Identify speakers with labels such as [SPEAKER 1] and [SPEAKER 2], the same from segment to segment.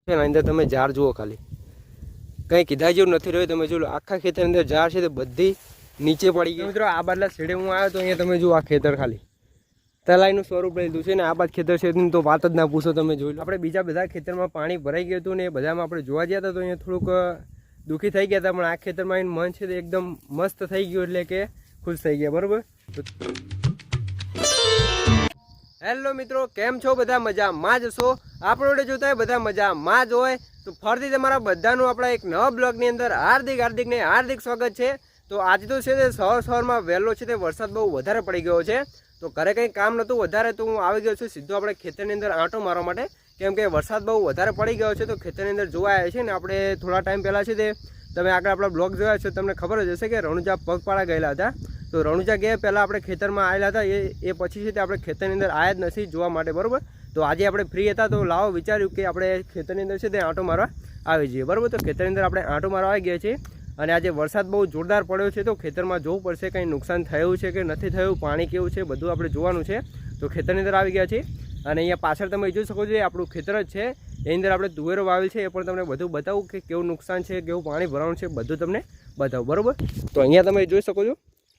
[SPEAKER 1] છે ને અંદર તમે ઝાડ જુઓ, ખાલી કંઈ કીધા જેવું નથી રહ્યું. તમે જો આખા ખેતર અંદર ઝાડ છે તે બધી નીચે પડી ગઈ. મિત્રો આ બાજલા છેડે હું આવ્યો તો અહીંયા તમે જુઓ આ ખેતર ખાલી તલાઈનું સ્વરૂપ લીધું છે ને આ બાદ ખેતર છે તો વાત જ ના પૂછો. તમે જોઈ લો આપણે બીજા બધા ખેતરમાં પાણી ભરાઈ ગયું હતું ને એ બધામાં આપણે જોવા ગયા હતા તો અહીંયા થોડુંક દુઃખી થઈ ગયા હતા, પણ આ ખેતરમાં એનું મન છે તે એકદમ મસ્ત થઈ ગયું, એટલે કે ખુશ થઈ ગયા. બરાબર. હેલો મિત્રો, કેમ છો? બધા મજામાં જ છો? આપણો વિડીયો જોતા હોય બધા મજામાં જ હોય તો ફરીથી તમારા બધાનું આપણા એક નવા બ્લોગની અંદર હાર્દિક સ્વાગત છે. તો આજે તો છે તે સવારમાં વહેલો છે તે વરસાદ બહુ વધારે પડી ગયો છે, તો ઘરે કંઈ કામ નહોતું વધારે તો હું આવી ગયો છું સીધો આપણે ખેતરની અંદર આંટો મારવા માટે, કેમ કે વરસાદ બહુ વધારે પડી ગયો છે. તો ખેતરની અંદર જોવા આવ્યા છે ને આપણે થોડા ટાઈમ પહેલાં છે તે તમે આગળ આપણા બ્લોગ જોયા છો, તમને ખબર જ હશે કે રણુજા પગપાળા ગયેલા હતા. તો રણુજા ગયા પહેલાં આપણે ખેતરમાં આવેલા હતા, એ પછી છે તે આપણે ખેતરની અંદર આવ્યા જ નથી જોવા માટે. બરાબર. તો આજે આપણે ફ્રી હતા તો લાવો વિચાર્યું કે આપણે ખેતરની અંદર છે તે આંટો મારવા આવી જઈએ. બરાબર. તો ખેતરની અંદર આપણે આંટો મારવા આવી ગયા છીએ અને આજે વરસાદ બહુ જોરદાર પડ્યો છે, તો ખેતરમાં જોવું પડશે કંઈ નુકસાન થયું છે કે નથી થયું, પાણી કેવું છે બધું આપણે જોવાનું છે. તો ખેતરની અંદર આવી ગયા છીએ અને અહીંયા પાછળ તમે જોઈ શકો છો આપણું ખેતર જ છે, એની અંદર આપણે તુવેરો વાવેલ છે, એ પણ તમને બધું બતાવું કે કેવું નુકસાન છે, કેવું પાણી ભરવાનું છે, બધું તમને બતાવું. બરાબર. તો અહીંયા તમે જોઈ શકો છો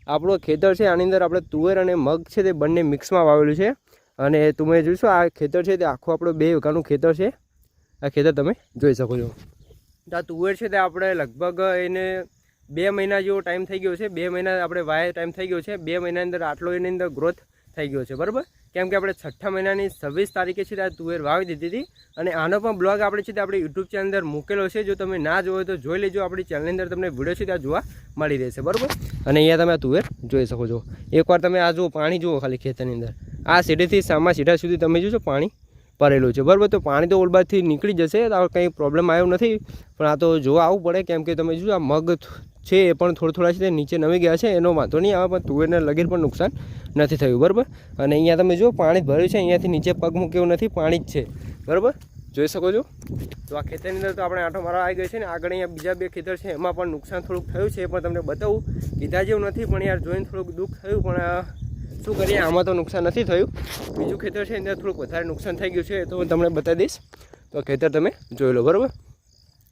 [SPEAKER 1] આપણું ખેતર છે, આની અંદર આપણે તુવેર અને મગ છે તે બંને મિક્સમાં વાવેલું છે. અને તમે જોઈશો આ ખેતર છે તે આખું આપણું 2 વીઘાનું ખેતર છે. આ ખેતર તમે જોઈ શકો છો. તો આ તુવેર છે તે આપણે લગભગ એને 2 મહિના જેવો ટાઈમ થઈ ગયો છે, 2 મહિના આપણે વાય ટાઈમ થઈ ગયો છે. 2 મહિના અંદર આટલો એની અંદર ગ્રોથ થઈ ગયો છે. બરાબર. કેમ કે આપણે 6ઠા મહિનાની 26 તારીખે છે આ તુવેર વાવી દીધી હતી અને આનો પણ બ્લોગ આપણે છે તે આપણી યુટ્યુબ ચેનલ અંદર મૂકેલો છે. જો તમે ના જોયો તો જોઈ લેજો, આપણી ચેનલની અંદર તમને વિડીયો છે ત્યાં જોવા મળી રહેશે. બરાબર. અને અહીંયા તમે આ તુવેર જોઈ શકો છો. એકવાર તમે આ જુઓ, પાણી જુઓ ખાલી ખેતરની અંદર, આ સીધેથી સામા સીધા સુધી તમે જોશો પાણી ભરેલું છે. બરાબર. તો પાણી તો ઓલબાદથી નીકળી જશે, તો કંઈ પ્રોબ્લેમ આવ્યો નથી, પણ આ તો જોવા આવવું પડે, કેમ કે તમે જોશો આ મગ છે એ પણ થોડા છે તે નીચે નમી ગયા છે, એનો વાંધો નહીં આવે, પણ તુવેરને લગીર પણ નુકસાન નથી થયું. બરાબર. અને અહીંયા તમે જુઓ પાણી ભર્યું છે, અહીંયાથી નીચે પગ મૂકેવું નથી, પાણી જ છે. બરાબર. જોઈ શકો છો. તો આ ખેતરની અંદર તો આપણે આંટો મારવા આવી ગઈ છે ને આગળ અહીંયા બીજા 2 ખેતર છે એમાં પણ નુકસાન થોડુંક થયું છે, એ પણ તમને બતાવું. કીધા જેવું નથી પણ યાર જોઈને થોડુંક દુઃખ થયું, પણ શું કરીએ, આમાં તો નુકસાન નથી થયું. બીજું ખેતર છે અંદર થોડુંક વધારે નુકસાન થઈ ગયું છે, એ તો હું તમને બતાવી દઈશ. તો ખેતર તમે જોઈ લો. બરાબર.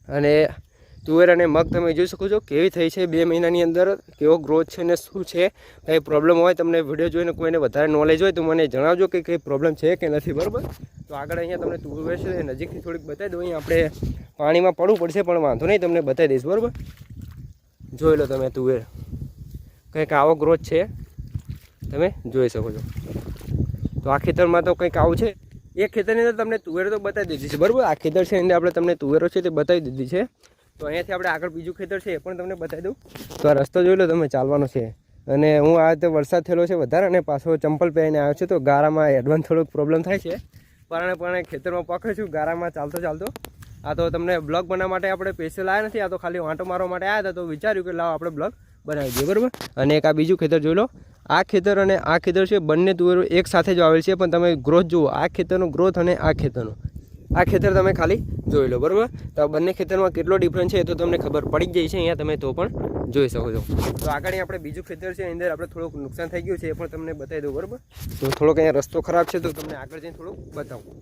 [SPEAKER 1] અને તુવેર અને મગ તમે જોઈ શકો છો કેવી થઈ છે 2 મહિનાની અંદર, કેવો ગ્રોથ છે ને શું છે. કંઈ પ્રોબ્લેમ હોય, તમને વિડીયો જોઈને કોઈને વધારે નોલેજ હોય તો મને જણાવજો કે કંઈ પ્રોબ્લેમ છે કે નથી. બરાબર. તો આગળ અહીંયા તમને તુવેર છે એ નજીકથી થોડીક બતાવી દઉં. અહીં આપણે પાણીમાં પડવું પડશે પણ વાંધો નહીં, તમને બતાવી દઈશ. બરાબર. જોઈ લો તમે તુવેર, કંઈક આવો ગ્રોથ છે, તમે જોઈ શકો છો. તો આ ખેતરમાં તો કંઈક આવું છે. એક ખેતરની અંદર તમને તુવેરો તો બતાવી દીધી છે. બરાબર. આ ખેતર છે અંદર આપણે તમને તુવેરો છે તે બતાવી દીધી છે. તો અહીંયાથી આપણે આગળ બીજું ખેતર છે એ પણ તમને બતાવી દઉં. તો આ રસ્તો જોઈ લો તમે, ચાલવાનો છે. અને હું આ રીતે વરસાદ થયેલો છે વધારે અને પાછો ચંપલ પહેરીને આવ્યો છે, તો ગારામાં એડવાન્સ થોડોક પ્રોબ્લેમ થાય છે, પણ ખેતરમાં પકડું છું ગારામાં ચાલતો. આ તો તમને બ્લોગ બનાવવા માટે આપણે સ્પેશિયલ આવ્યા નથી, આ તો ખાલી આંટો મારવા માટે આવ્યા હતા, તો વિચાર્યું કે લાવો આપણે બ્લોગ બનાવી દઈએ. બરાબર. અને એક આ બીજું ખેતર જોઈ લો. આ ખેતર અને આ ખેતર છે બંને તુવેરો એક સાથે જ વાવેલ છે, પણ તમે ગ્રોથ જુઓ, આ ખેતરનો ગ્રોથ અને આ ખેતરનો, આ ખેતર તમે ખાલી જોઈ લો. બરાબર. તો બંને ખેતરમાં કેટલો ડિફરન્સ છે એ તો તમને ખબર પડી જ જાય છે, અહીંયા તમે તો પણ જોઈ શકો છો. તો આગળ આપણે બીજું ખેતર છે એની અંદર આપણે થોડુંક નુકસાન થઈ ગયું છે, એ પણ તમને બતાવી દઉં. બરાબર. તો થોડોક અહીંયા રસ્તો ખરાબ છે, તો તમને આગળ જઈને થોડુંક બતાવું.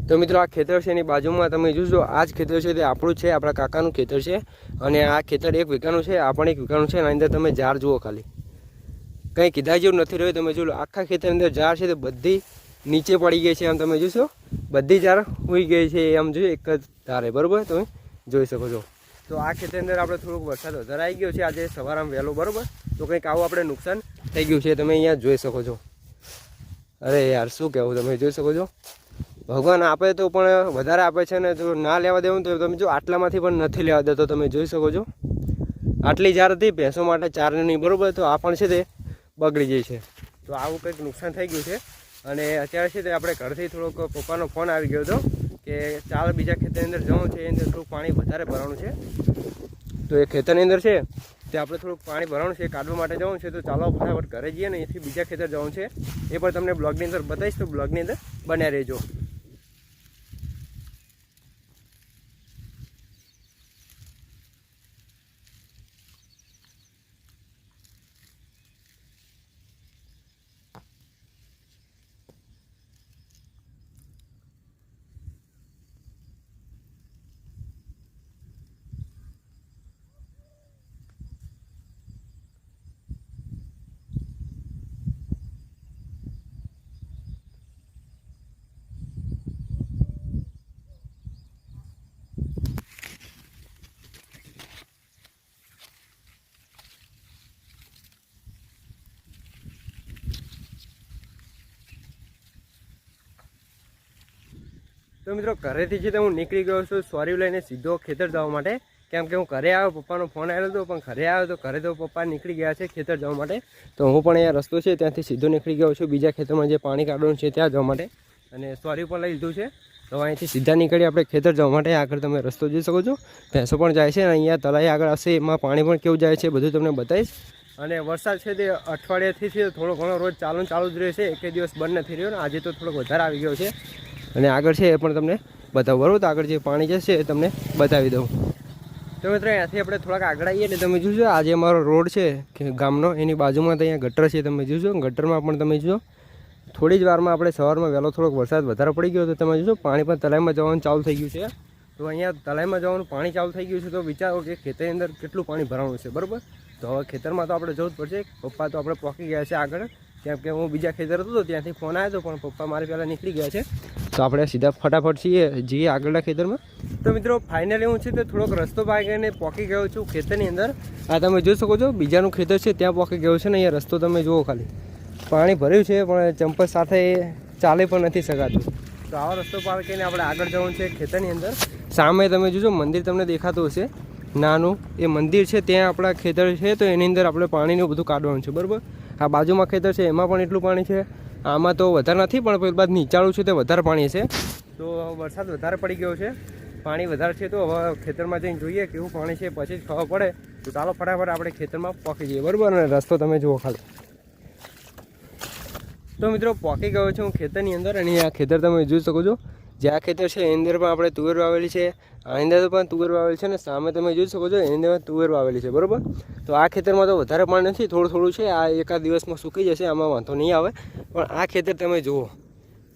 [SPEAKER 1] તો મિત્રો આ ખેતર છે એની બાજુમાં તમે જોશો આ જ ખેતર છે તે આપણું છે, આપણા કાકાનું ખેતર છે. અને આ ખેતર 1 વીઘાનું છે, આ પણ 1 વીઘાનું છે. એના અંદર તમે ઝાડ જુઓ, ખાલી કંઈ કીધા જેવું નથી રહ્યું. તમે જોઈ લો આખા ખેતરની અંદર ઝાડ છે તે બધી નીચે પડી ગઈ છે, આમ તમે જોશો બધી ઝાડ હોઈ ગઈ છે, આમ જોઈએ એક જ ધારે. બરાબર. તમે જોઈ શકો છો. તો આ ખેતરની અંદર આપણે થોડુંક વરસાદ વધારે આવી ગયો છે આજે સવારમાં વહેલો. બરાબર. તો કંઈક આવું આપણે નુકસાન થઈ ગયું છે, તમે અહીંયા જોઈ શકો છો. અરે યાર શું કહેવું, તમે જોઈ શકો છો. ભગવાન આપે તો પણ વધારે આપે છે ને, જો ના લેવા દેવું તો તમે જો આટલામાંથી પણ નથી લેવા દેતો. તમે જોઈ શકો છો આટલી ઝાડ હતી ભેંસો માટે ચારણી. બરાબર. તો આ પણ છે તે બગડી જાય છે. તો આવું કંઈક નુકસાન થઈ ગયું છે. અને અત્યારે છે તે આપણે ઘરથી થોડોક પપ્પાનો ફોન આવી ગયો હતો કે ચાલ બીજા ખેતરની અંદર જવું છે, એની અંદર થોડુંક પાણી વધારે ભરવાનું છે. તો એ ખેતરની અંદર છે તે આપણે થોડુંક પાણી ભરવાનું છે, કાઢવા માટે જવું છે. તો ચાલો ફટાફટ ઘરે જઈએ ને એથી બીજા ખેતર જવું છે, એ પણ તમને બ્લોગની અંદર બતાવીશ, તો બ્લોગની અંદર બન્યા રહેજો. તો મિત્રો ઘરેથી છે તો હું નીકળી ગયો છું સોરી લઈને સીધો ખેતર જવા માટે, કેમ કે હું ઘરે આવ્યો, પપ્પાનો ફોન આવ્યો હતો, પણ ઘરે આવ્યો તો ઘરે તો પપ્પા નીકળી ગયા છે ખેતર જવા માટે. તો હું પણ અહીંયા રસ્તો છે ત્યાંથી સીધો નીકળી ગયો છું બીજા ખેતરમાં જે પાણી કાઢવાનું છે ત્યાં જવા માટે, અને સોરી પણ લઈ લીધું છે. તો અહીંથી સીધા નીકળી આપણે ખેતર જવા માટે. આગળ તમે રસ્તો જોઈ શકો છો, ભેંસો પણ જાય છે, અને અહીંયા તળાઈ આગળ આવશે એમાં પાણી પણ કેવું જાય છે બધું તમને બતાવીશ. અને વરસાદ છે તે અઠવાડિયાથી છે થોડો ઘણો રોજ ચાલુ જ રહે છે, એક દિવસ બંધ નથી રહ્યો ને આજે તો થોડોક વધારે આવી ગયો છે. અને આગળ છે એ પણ તમને બતાવું, બરાબર? તો આગળ જે પાણી જશે એ તમને બતાવી દઉં. તો મિત્રો અહીંયાથી આપણે થોડાક આગળ આવીએ એટલે તમે જોજો આજે અમારો રોડ છે કે ગામનો, એની બાજુમાં તો અહીંયા ગટર છે, તમે જોજો ગટરમાં પણ તમે જોજો થોડી જ વારમાં આપણે સવારમાં વહેલો થોડોક વરસાદ વધારે પડી ગયો તો તમે જોજો પાણી પણ તળાઈમાં જવાનું ચાલુ થઈ ગયું છે. તો અહીંયા તળાઈમાં જવાનું પાણી ચાલુ થઈ ગયું છે, તો વિચારો કે ખેતરની અંદર કેટલું પાણી ભરાવાનું છે, બરાબર? તો હવે ખેતરમાં તો આપણે જવું જ પડશે. પપ્પા તો આપણે પહોંચી ગયા છે આગળ, કેમ કે હું બીજા ખેતર હતો ત્યાંથી ફોન આવ્યો હતો, પણ પપ્પા મારી પહેલાં નીકળી ગયા છે. તો આપણે સીધા ફટાફટ જઈએ આગળના ખેતરમાં. તો મિત્રો ફાઇનલી હું છે તે થોડોક રસ્તો ભાગીને પહોંચી ગયો છું ખેતરની અંદર. આ તમે જોઈ શકો છો બીજાનું ખેતર છે ત્યાં પહોંચી ગયો છે ને. અહીંયા રસ્તો તમે જુઓ, ખાલી પાણી ભર્યું છે પણ ચંપલ સાથે ચાલી પણ નથી શકાતું. તો આવો રસ્તો પાર કરીને આપણે આગળ જવાનું છે ખેતરની અંદર. સામે તમે જોજો મંદિર તમને દેખાતું હશે નાનું, એ મંદિર છે ત્યાં આપણા ખેતર છે, તો એની અંદર આપણે પાણીનું બધું કાઢવાનું છે, બરાબર? આ બાજુમાં ખેતર છે એમાં પણ એટલું પાણી છે, આમાં તો વધારે નથી પણ પેલી બાદ નીચાળું છે તે વધારે પાણી છે. તો વરસાદ વધારે પડી ગયો છે, પાણી વધારે છે, તો હવે ખેતરમાં જઈને જોઈએ કેવું પાણી છે પછી જ ખબર પડે. તો ચાલો ફટાફટ આપણે ખેતરમાં પહોંચી જઈએ, બરાબર? અને રસ્તો તમે જુઓ ખાલી. તો મિત્રો પહોંચી ગયો છું હું ખેતરની અંદર, અને આ ખેતર તમે જોઈ શકો છો. જે આ ખેતર છે એની અંદર પણ આપણે તુવેર વાવેલી છે, આની અંદર પણ તુવેર વાવેલી છે, અને સામે તમે જોઈ શકો છો એની અંદર તુવેર વાવેલી છે, બરાબર? તો આ ખેતરમાં તો વધારે પાણી નથી, થોડું થોડું છે, આ એકાદ દિવસમાં સૂકી જશે, આમાં વાંધો નહીં આવે. પણ આ ખેતર તમે જુઓ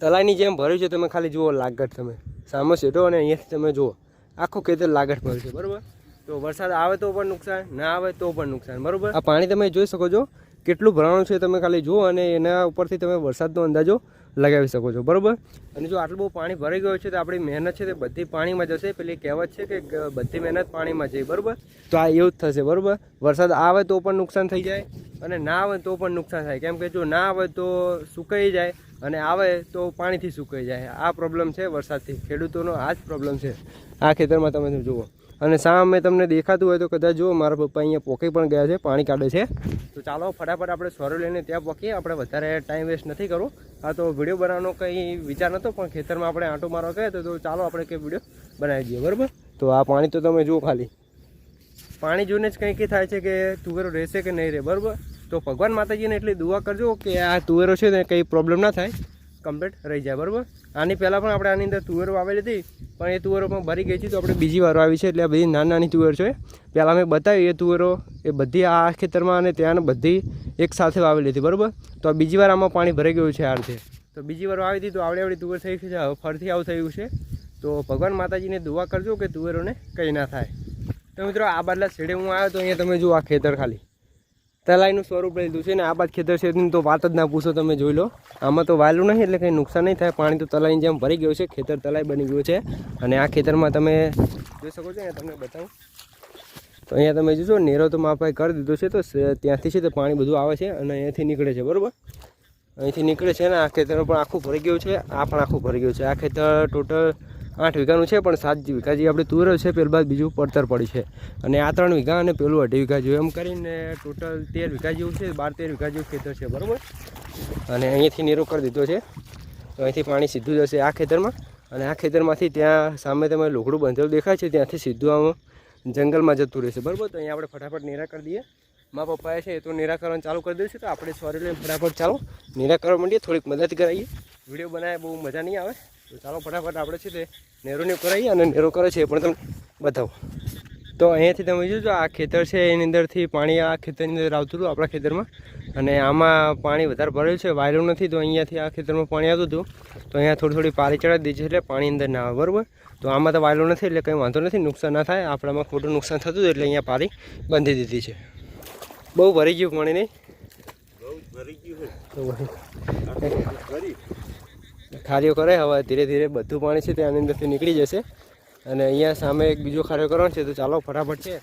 [SPEAKER 1] તલાઈની જેમ ભર્યું છે, તમે ખાલી જુઓ લાગટ, તમે સામે સેટો અને અહીંયાથી તમે જુઓ આખું ખેતર લાગટ ભર્યું છે, બરાબર? તો વરસાદ આવે તો પણ નુકસાન, ના આવે તો પણ નુકસાન, બરાબર? આ પાણી તમે જોઈ શકો છો કેટલું ભરાણું છે, તમે ખાલી જુઓ અને એના ઉપરથી તમે વરસાદનો અંદાજો લગાવી શકો છો, બરાબર? અને જો આટલું બહુ પાણી ભરાઈ ગયું છે તો આપણી મહેનત છે તે બધી પાણીમાં જશે. પેલી કહેવત છે કે બધી મહેનત પાણીમાં જઈ, બરાબર? તો આ એવું જ થશે, બરાબર? વરસાદ આવે તો પણ નુકસાન થઈ જાય અને ના આવે તો પણ નુકસાન થાય, કેમ કે જો ના આવે તો સુકાઈ જાય અને આવે તો પાણીથી સુકાઈ જાય. આ પ્રોબ્લેમ છે વરસાદથી, ખેડૂતોનો આ જ પ્રોબ્લેમ છે. આ ખેતરમાં તમે જુઓ, અને સામે તમને દેખાતું હોય તો કદાચ જુઓ મારા પપ્પા અહીંયા પોકી પણ ગયા છે, પાણી કાઢે છે. તો ચાલો ફટાફટ આપણે સોરો લઈને ત્યાં પહોંચીએ, આપણે વધારે ટાઈમ વેસ્ટ નથી કરવો. આ તો વિડીયો બનાવવાનો કંઈ વિચાર નહોતો, પણ ખેતરમાં આપણે આંટો મારવા ગયા તો ચાલો આપણે કંઈ વિડીયો બનાવી દઈએ, બરાબર? તો આ પાણી તો તમે જુઓ, ખાલી પાણી જોઈને જ કંઈ થાય છે કે તુવેરો રહેશે કે નહીં રહે, બરાબર? તો ભગવાન માતાજીને એટલી દુઆ કરજો કે આ તુવેરો છે ને કંઈ પ્રોબ્લેમ ના થાય, કમ્પ્લીટ રહી જાય, બરાબર? આની પહેલાં પણ આપણે આની અંદર તુવેરો વાવેલી હતી, પણ એ તુવેરો પણ ભરી ગઈ છે, તો આપણે બીજી વાર વાવી છે. એટલે આ બધી નાની તુવેર છે. પહેલાં મેં બતાવી એ તુવેરો એ બધી આ ખેતરમાં અને ત્યાં બધી એક સાથે વાવેલી હતી, બરાબર? તો આ બીજી વાર આમાં પાણી ભરાઈ ગયું છે આ રીતે. તો બીજી વાર વાવી હતી તો આવડી તુવેર થઈ છે, હવે ફરીથી આવું થયું છે. તો ભગવાન માતાજીને દુઆ કરજો કે તુવેરોને કંઈ ના થાય. તો મિત્રો આ બાજલા છેડે હું આવ્યો તો અહીંયા તમે જુઓ આ ખેતર ખાલી તલાઈનું સ્વરૂપ લીધું છે, ને આ બાદ ખેતર છે તો વાત જ ના પૂછો, તમે જોઈ લો. આમાં તો વાયલું નહીં એટલે કંઈ નુકસાન નહીં થાય, પાણી તો તલાઈની જેમ ભરી ગયું છે, ખેતર તલાઈ બની ગયું છે. અને આ ખેતરમાં તમે જોઈ શકો છો, અહીંયા તમને બતાવું તો અહીંયા તમે જોજો નેરો તો માપાઈ કરી દીધો છે, તો ત્યાંથી છે તો પાણી બધું આવે છે અને અહીંયાથી નીકળે છે, બરાબર? અહીંથી નીકળે છે ને આ ખેતર પણ આખું ભરી ગયું છે, આ પણ આખું ભરી ગયું છે. આ ખેતર ટોટલ 8 વીઘાનું છે, પણ 7 વીઘા જે આપણે તુવેર છે પેલી બાદ બીજું પડતર પડી છે, અને આ 3 વીઘા અને પેલું 2.5 વીઘા જેવું, એમ કરીને ટોટલ 13 વીઘા જેવું છે, 12-13 વીઘા જેવું ખેતર છે, બરાબર? અને અહીંયાથી નેરો કરી દીધો છે, તો અહીંથી પાણી સીધું જશે આ ખેતરમાં, અને આ ખેતરમાંથી ત્યાં સામે તમે લોખડું બંધેલું દેખાય છે ત્યાંથી સીધું આમ જંગલમાં જતું રહેશે, બરાબર? તો અહીંયા આપણે ફટાફટ નિરા કરી દઈએ. મારા પપ્પાએ છે એ તો નિરાકરણ ચાલુ કરી દઈશું, તો આપણે સોરી લઈને ફટાફટ ચાલો નિરાકરણ માંડીએ, થોડીક મદદ કરાવીએ. વિડીયો બનાવે બહુ મજા નહીં આવે, તો ચાલો ફટાફટ આપણે છે તે નેરોને કરાવીએ, અને નેરો કરે છે એ પણ તમને બતાવો. તો અહીંયાથી તમે જોજો આ ખેતર છે એની અંદરથી પાણી આ ખેતરની અંદર આવતું હતું આપણા ખેતરમાં, અને આમાં પાણી વધારે ભરેલું છે, વાયલું નથી, તો અહીંયાથી આ ખેતરમાં પાણી આવતું હતું. તો અહીંયા થોડી પારી ચડાવી દીધી છે એટલે પાણી અંદર ના આવે, બરાબર? તો આમાં તો વાયલું નથી એટલે કંઈ વાંધો નથી, નુકસાન ના થાય. આપણામાં ખોટું નુકસાન થતું હતું એટલે અહીંયા પારી બાંધી દીધી છે. બહુ ભરી ગયું પાણી નહીં, ખારીઓ કરે હવે ધીરે ધીરે બધું પાણી છે તે આની અંદરથી નીકળી જશે. અને અહીંયા સામે એક બીજો ખારીઓ કરવાનો છે, તો ચાલો ફટાફટ છે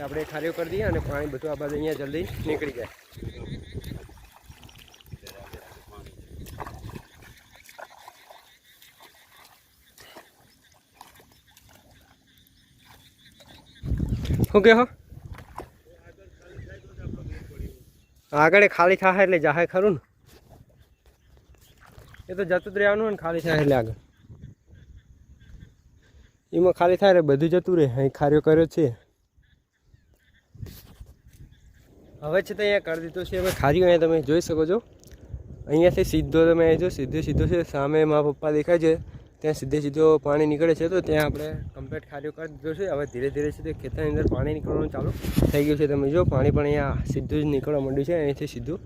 [SPEAKER 1] આપણે ખારીઓ કરી દઈએ અને પાણી બધું આ બાજુ અહીંયા જલ્દી નીકળી જાય. શું કહો આગળ ખાલી થાય એટલે જાહે ખરું ને એ તો જતું જ રહેવાનું હોય ને ખાલી થાય એટલે આગળ એમાં ખાલી થાય એટલે બધું જતું રહે અહીં ખાર્યો કર્યો છે હવે છે તો અહીંયા કરી દીધું છે હવે ખાર્યું અહીંયા તમે જોઈ શકો છો અહીંયાથી સીધો તમે જો સીધો છે સામે મારા પપ્પા દેખાય છે ત્યાં સીધો પાણી નીકળે છે તો ત્યાં આપણે કમ્પ્લીટ ખાર્યો કરી દીધો છે હવે ધીરે ધીરે છે તે ખેતરની અંદર પાણી નીકળવાનું ચાલુ થઈ ગયું છે તમે જો પાણી પણ અહીંયા સીધું જ નીકળવા માંડ્યું છે અહીંથી સીધું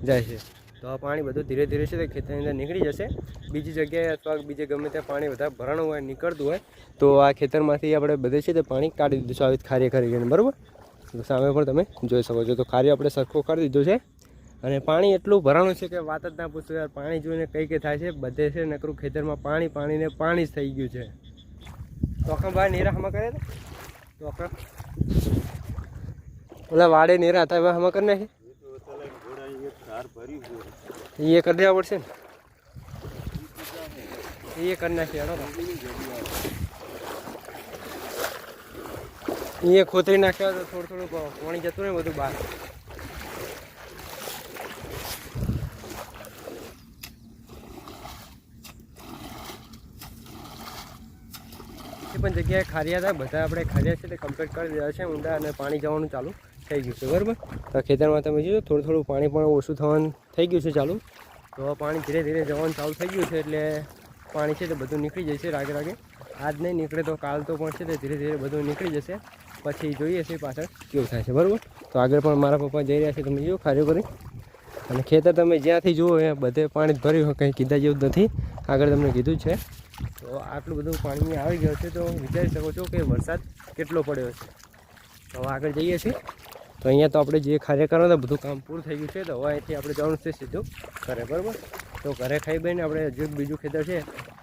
[SPEAKER 1] જાય છે તો આ પાણી બધું ધીરે ધીરે છે તે ખેતરની અંદર નીકળી જશે બીજી જગ્યાએ અથવા બીજે ગમે ત્યાં પાણી વધારે ભરાણું હોય નીકળતું હોય તો આ ખેતરમાંથી આપણે બધે છે તે પાણી કાઢી દીધું છે આવી ખારી કરીને બરાબર તો સામે પણ તમે જોઈ શકો છો તો ખારી આપણે સરખો કરી દીધો છે અને પાણી એટલું ભરાણું છે કે વાત જ ના પૂછો યાર પાણી જોઈને કઈ થાય છે બધે છે નકરું ખેતરમાં પાણી ને પાણી જ થઈ ગયું છે તોખમ ભાઈ નેરા હમા કરે તોખમ ઓલા વાડે નેરા હતા એવા હમા કરી નાખે એ કરી દેવા પડશે ને એ કરી નાખીએ એ ખોતરી નાખ્યા તો થોડું પાણી જતું ને બધું બહાર પણ જગ્યાએ ખારિયા હતા બધા આપણે ખારિયા છે તે કમ્પ્લીટ કરી દીધા છે ઊંડા અને પાણી જવાનું ચાલુ થઈ ગયું છે બરાબર તો ખેતરમાં તમે જોજો થોડું પાણી પણ ઓછું થવાનું થઈ ગયું છે ચાલુ તો પાણી ધીરે ધીરે જવાનું ચાલુ થઈ ગયું છે એટલે પાણી છે તે બધું નીકળી જશે રાગે આજ નહીં નીકળે તો કાલ તો પણ છે તે ધીરે ધીરે બધું નીકળી જશે પછી જોઈએ છે પાછળ કેવું થાય છે બરાબર તો આગળ પણ મારા પપ્પા જઈ રહ્યા છે તમે જો ખાર્યો કરી અને ખેતર તમે જ્યાંથી જુઓ એ બધે પાણી જ ભર્યું કંઈ કીધા જેવું જ નથી આગળ તમને કીધું છે તો આટલું બધું પાણી આવી ગયું છે તો વિચારી શકો છો કે વરસાદ કેટલો પડ્યો છે તો હવે આગળ જઈએ છીએ તો અહીંયા તો આપણે જે કાર્ય કરવાનું હતું બધું કામ પૂરું થઈ ગયું છે તો હવે અહીંથી આપણે જવાનું છે સીધું ઘરે બરાબર તો ઘરે ખાઈ બહીને આપણે જે બીજું ખેતર છે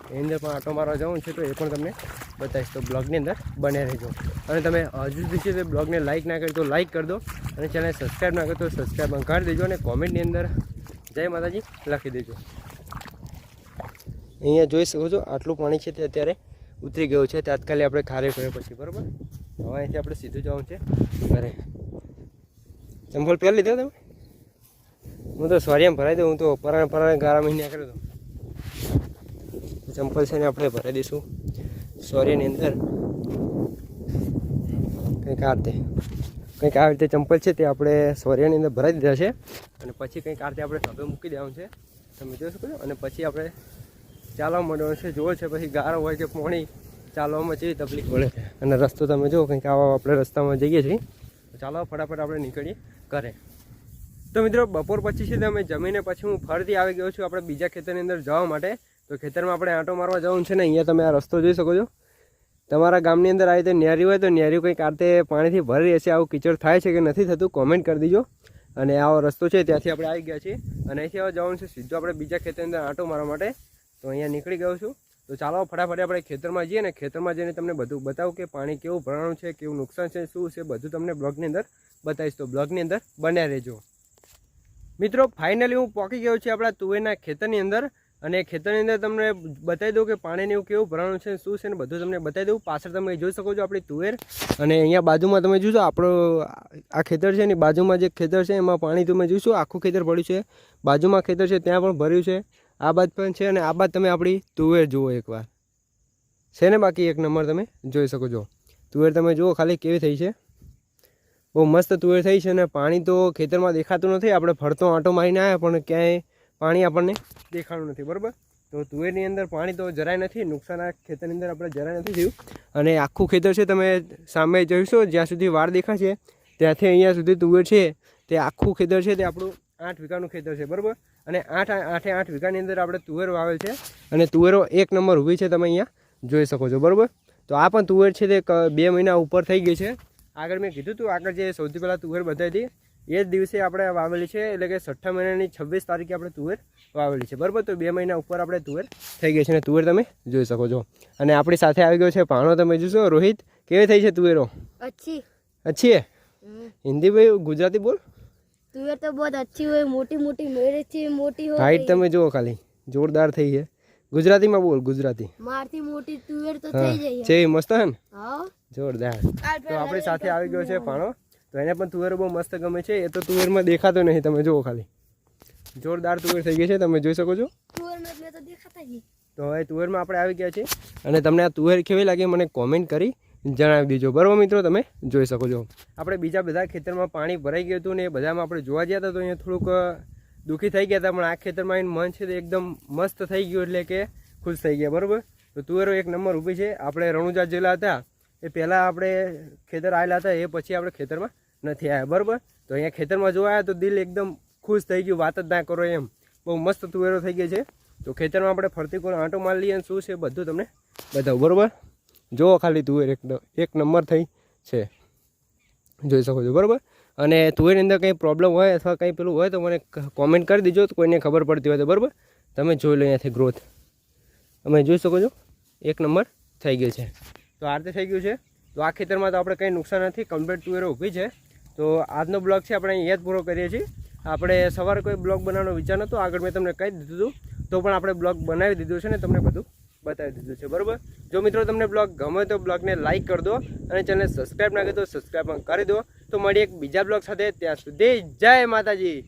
[SPEAKER 1] એની અંદર પણ આટો મારવા જવાનું છે તો એ પણ તમને બતાવીશ તો બ્લોગની અંદર બને રહેજો અને તમે હજુ સુધી છે તે બ્લોગને લાઇક ના કરી તો લાઇક કરી દો અને ચેનલ સબસ્ક્રાઈબ ના કરો તો સબસ્ક્રાઈબ કરી દેજો અને કોમેન્ટની અંદર જય માતાજી લખી દેજો અહીંયા જોઈ શકો છો આટલું પાણી છે તે અત્યારે ઉતરી ગયું છે તાત્કાલિક આપણે ખારે કર્યા પછી બરાબર હવે અહીંથી આપણે સીધું જવાનું છે ઘરે ચંપલ પહેરી લીધો તમે હું તો સોરિયામાં ભરાઈ દઉં હું તો પરાણે ગારા મહિને કર્યો હતો ચંપલ છે ને આપણે ભરાઈ દઈશું સોરિયાની અંદર કંઈક આ રીતે ચંપલ છે તે આપણે સોરિયાની અંદર ભરાઈ દીધા છે અને પછી કંઈક આ રીતે આપણે ઢબે મૂકી દેવાનું છે તમે જોઈ શકો છો અને પછી આપણે ચાલવા માંડવાનું છે જુઓ છે પછી ગારો હોય કે પાણી ચાલવામાં જેવી તકલીફ પડે છે અને રસ્તો તમે જુઓ કંઈક આવા આપણે રસ્તામાં જઈએ છીએ તો ચાલો ફટાફટ આપણે નીકળીએ ઘરે તો મિત્રો બપોર પછી છે અમે જમીને પછી હું ફરીથી આવી ગયો છું આપણે બીજા ખેતરની અંદર જવા માટે તો ખેતરમાં આપણે આંટો મારવા જવાનું છે ને અહીંયા તમે આ રસ્તો જોઈ શકો છો તમારા ગામની અંદર આવી રીતે નેરી હોય તો નેરી કંઈક આ રીતે પાણીથી ભરી હશે આવું કીચડ થાય છે કે નથી થતું કોમેન્ટ કરી દીજો અને આવો રસ્તો છે ત્યાંથી આપણે આવી ગયા છીએ અને અહીંથી હવે જવાનું છે સીધું આપણે બીજા ખેતરની અંદર આંટો મારવા માટે તો અહીંયા નીકળી ગયો છું તો ચાલો ફટાફટ આપણે ખેતરમાં જઈએ ને ખેતરમાં જઈને તમને બધું બતાવું કે પાણી કેવું ભરાણું છે કેવું નુકસાન છે શું છે બધું તમને બ્લોગની અંદર બતાવીશ તો બ્લોગની અંદર બન્યા રહેજો મિત્રો ફાઇનલી હું પહોંચી ગયો છું આપણા તુવેરના ખેતરની અંદર અને ખેતરની અંદર તમને બતાવી દઉં કે પાણીને એવું કેવું ભરાણું છે શું છે ને બધું તમને બતાવી દઉં પાછળ તમે જોઈ શકો છો આપણી તુવેર અને અહીંયા બાજુમાં તમે જોશો આપણો આ ખેતર છે ને બાજુમાં જે ખેતર છે એમાં પાણી તમે જોશો આખું ખેતર ભર્યું છે બાજુમાં ખેતર છે ત્યાં પણ ભર્યું છે આ બાદ પણ છે અને આ બાદ તમે આપણી તુવેર જુઓ એકવાર છે ને બાકી એક નંબર તમે જોઈ શકો છો તુવેર તમે જુઓ ખાલી કેવી થઈ છે બહુ મસ્ત તુવેર થઈ છે અને પાણી તો ખેતરમાં દેખાતું નથી આપણે ફરતો આંટો મારીને આવ્યા પણ ક્યાંય પાણી આપણને દેખાતું નથી બરાબર તો તુવેરની અંદર પાણી તો જરાય નથી નુકસાન આ ખેતરની અંદર આપણે જરાય નથી થયું અને આખું ખેતર છે તમે સામે જોઈશો જ્યાં સુધી વાળ દેખાશે ત્યાંથી અહીંયા સુધી તુવેર છે તે આખું ખેતર છે તે આપણું 8 વીઘાનું ખેતર છે બરાબર અને 8 વીઘાની અંદર આપણે તુવેર વાવેલ છે અને તુવેરો એક નંબર ઊભી છે તમે અહીંયા જોઈ શકો છો બરાબર તો આ પણ તુવેર છે તે 2 મહિના ઉપર થઈ ગઈ છે આગળ મેં કીધું હતું આગળ જે સૌથી પહેલાં તુવેર બતાવી હતી એ જ દિવસે આપણે વાવેલી છે એટલે કે 6 મહિનાની 26 તારીખે આપણે તુવેર વાવેલી છે બરાબર તો 2 મહિના ઉપર આપણે તુવેર થઈ ગઈ છે અને તુવેર તમે જોઈ શકો છો અને આપણી સાથે આવી ગયો છે ભાણો તમે જોશો રોહિત કેવી થઈ છે તુવેરો અચ્છી હે હિન્દી ભાઈ ગુજરાતી બોલ
[SPEAKER 2] तुवेर तो बहुत अच्छी हुई मोटी मोटी मेरे से मोटी हो
[SPEAKER 1] हाइट તમે જુઓ ખાલી જોરદાર થઈ છે ગુજરાતીમાં બોલ ગુજરાતી.
[SPEAKER 2] મારથી મોટી તુવેર તો થઈ જાય
[SPEAKER 1] છે મસ્ત હે ને?
[SPEAKER 2] હા
[SPEAKER 1] જોરદાર. તો આપણી સાથે આવી ગયો છે ભાણો, તો એને પણ તુવેર બહુ મસ્ત ગમે છે. એ તો તુવેરમાં દેખાતો નહીં, તમે જુઓ ખાલી જોરદાર તુવેર થઈ ગઈ છે, તમે જોઈ શકો છો.
[SPEAKER 2] તુવેર તો દેખાતા જ.
[SPEAKER 1] તો હવે તુવેરમાં આપણે આવી ગયા છીએ અને તમને આ તુવેર કેવી લાગી મને કોમેન્ટ કરી જણાવી દેજો. બરાબર મિત્રો, તમે જોઈ શકો છો. આપણે બીજા બધા ખેતરમાં પાણી ભરાઈ ગયું હતું ને એ બધામાં આપણે જોવા ગયા હતા તો અહીંયા થોડુંક દુઃખી થઈ ગયા હતા, પણ આ ખેતરમાં આવીને મન છે તો એકદમ મસ્ત થઈ ગયું, એટલે કે ખુશ થઈ ગયા. બરાબર, તો તુવેરો એક નંબર ઊભી છે. આપણે રણુજા જેલા હતા એ પહેલાં આપણે ખેતર આવેલા હતા, એ પછી આપણે ખેતરમાં નથી આવ્યા. બરાબર, તો અહીંયા ખેતરમાં જોવા આવ્યા તો દિલ એકદમ ખુશ થઈ ગયું, વાત જ ના કરો એમ. બહુ મસ્ત તુવેરો થઈ ગઈ છે. તો ખેતરમાં આપણે ફરતી કોઈ આંટો મારી લઈએ અને શું છે બધું તમને બતાવું. બરાબર, જુઓ ખાલી તુવેર એક નંબર થઈ છે, જોઈ શકો છો. બરાબર, અને તુવેરની અંદર કંઈ પ્રોબ્લેમ હોય અથવા કંઈ પેલું હોય તો મને કોમેન્ટ કરી દીજો, તો કોઈને ખબર પડતી હોય તો. બરાબર, તમે જોઈ લો અહીંયાથી ગ્રોથ તમે જોઈ શકો છો, એક નંબર થઈ ગયું છે. તો આ રીતે થઈ ગયું છે. તો આ ખેતરમાં તો આપણે કંઈ નુકસાન નથી, કમ્પ્લીટ તુવેરો ઊભી છે. તો આજનો બ્લોગ છે આપણે અહીંયા જ પૂરો કરીએ છીએ. આપણે સવારે કોઈ બ્લોગ બનાવવાનો વિચાર નહોતો, આગળ મેં તમને કહી દીધું હતું, તો પણ આપણે બ્લોગ બનાવી દીધું છે ને તમને બધું બતાવી દીધું છે. બરાબર, જો મિત્રો તમને બ્લોગ ગમે તો બ્લોગને લાઇક કરી દો અને ચેનલને સબસ્ક્રાઈબ ના કરી દો સબસ્ક્રાઈબ કરી દો. તો મળીએ એક બીજા બ્લોગ સાથે, ત્યાં સુધી જય માતાજી.